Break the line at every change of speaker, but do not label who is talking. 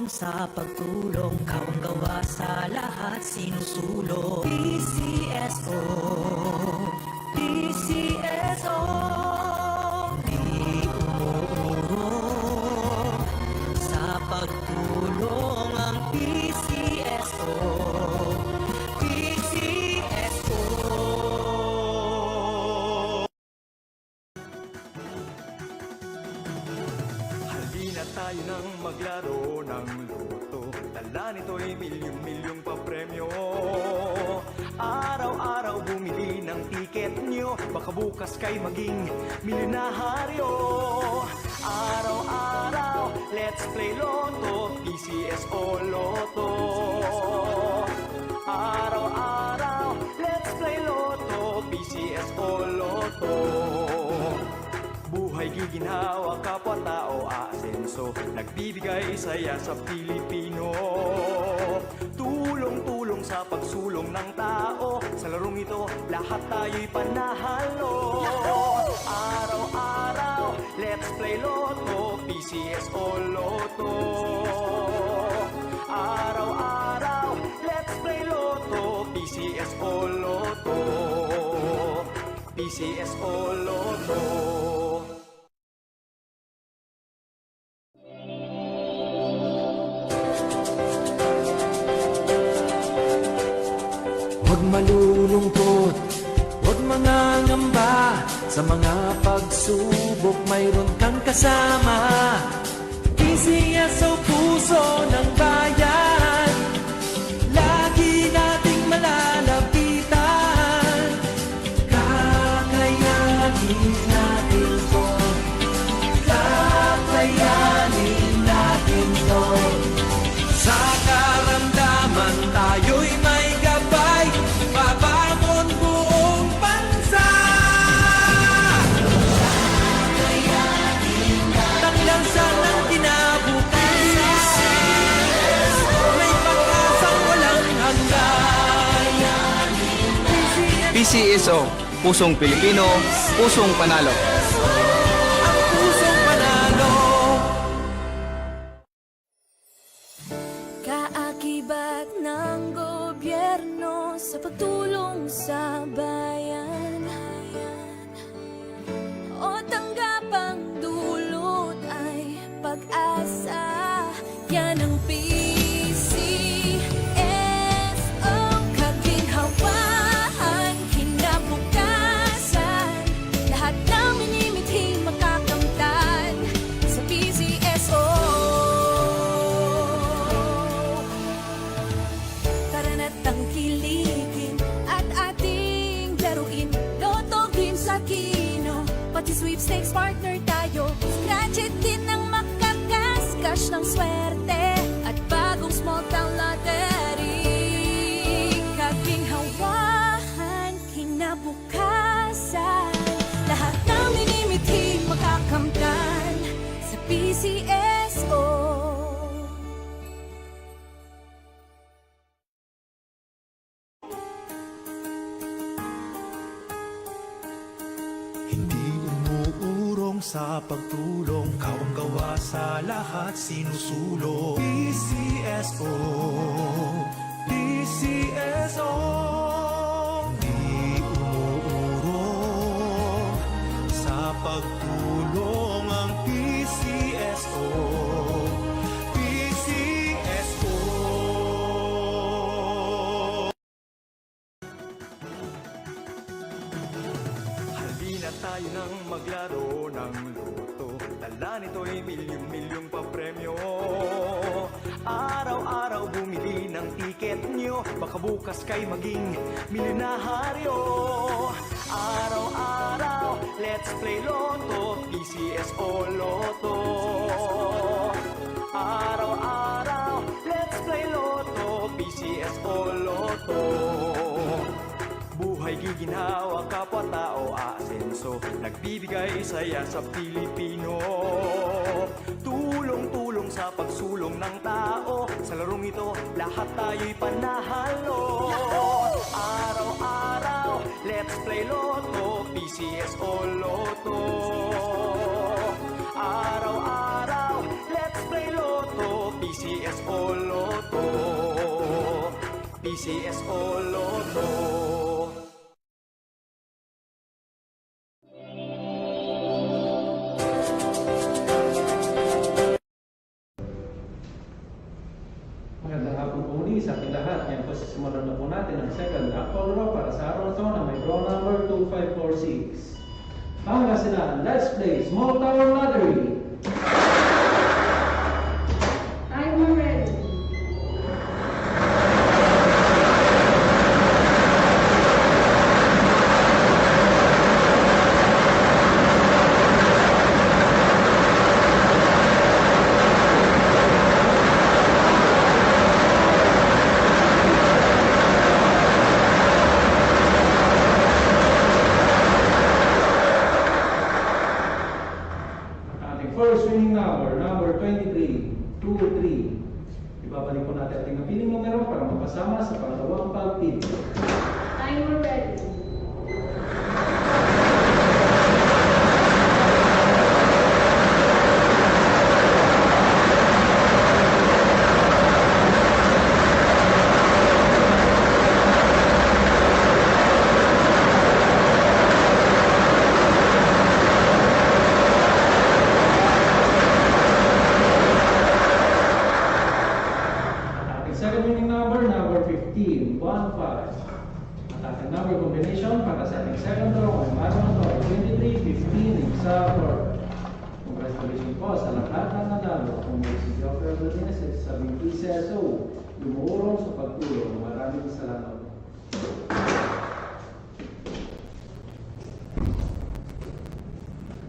sa pagtulong, ikaw ang gawa sa lahat, sinusulong. PCSO, PCSO, di umuurong sa pagtulong ang PCSO, PCSO.
Halina tayo nang maglaro ng loto, dala nito'y milyong-milyong papremyo. Araw-araw bumili ng tiket nyo, baka bukas kay maging milyonaryo. Araw-araw, let's play Lotto, PCSO Lotto. Araw-araw, let's play Lotto, PCSO Lotto. Buhay giginhawa, kapwa-tao aasenso, nagbibigay saya sa Pilipino. Tulong-tulong sa pagsulong ng tao, sa larong ito lahat tayo'y panahalo. Araw-araw, let's play Lotto, PCSO Lotto. Araw-araw, let's play Lotto, PCSO Lotto. PCSO Lotto.
Huwag malulungkot, huwag mangangamba, sa mga pagsubok mayroon kang kasama. PCSO puso ng bayan, lagi nating malalapitan. Kakayanin natin to, kakayanin natin to. Sa karamdaman tayo'y may gabay, babangon buong bansa. Taglansan ng kinabukasan, may pag-asang walang hanggan.
PCSO, pusong Pilipino, pusong panalo.
Ang pusong panalo.
Kaakibat ng gobyerno sa pagtulong sa bayan, o tanggapang dulot ay pag-asa. Yan ang PCSO, kaginhawahan, kinabukasan. Lahat ng minimithi makakamtan sa PCSO. Tara na't tangkilikin at ating laruin Lotto, Games at Kino, pati sweepstakes partner tayo. Scratch it din ang makakascash ng swerte at bagong small town lottery. Kaginhawahan, kinabukasan. Lahat ng minimithi makakamtan sa PCSO.
Hindi umuurong sa pagtulong, ikaw ang gawa sa lahat, sinusulong. PCSO, PCSO. Hindi umuurong sa pagtulong ang PCSO, PCSO. Halina tayo nang maglaro ng loto, dala nito'y milyong-milyong papremyo. Araw-araw bumili ng tiket nyo, baka bukas kay maging milyonaryo. Araw-araw, let's play Lotto, PCSO Lotto. Araw-araw, let's play Lotto, PCSO Lotto. Buhay giginhawa, kapwa-tao aasenso, nagbibigay saya sa Pilipino. Tulong-tulong sa pagsulong ng tao, sa larong ito lahat tayo'y panahalo. Araw-araw, let's play Lotto, PCSO Lotto. Araw-araw, let's play Lotto, PCSO PCS o Lotto. PCS o Lotto.
Magandang hapon po muli sa ating lahat. Ngayon po sisimulan na po natin ang second actual draw para sa araw na ito na may draw number 2546. Pangasinan, let's play Small Tower Lottery.
I'm ready.
Ating first winning number, number 23, 23. Ibabalik po natin ating napiling numero para mapasama sa pangalawang pagpili.
I'm ready.
Ating second winning number, number 15, 1-5. At ating number combination para sa ating second draw ngayong araw na ito ay 23, 15, isa, 4. Congratulations po sa lahat ng nanalo. Kung may si Geoffrey Rodriguez sa PCSO, lumuurong sa pagtulong. Maraming salamat.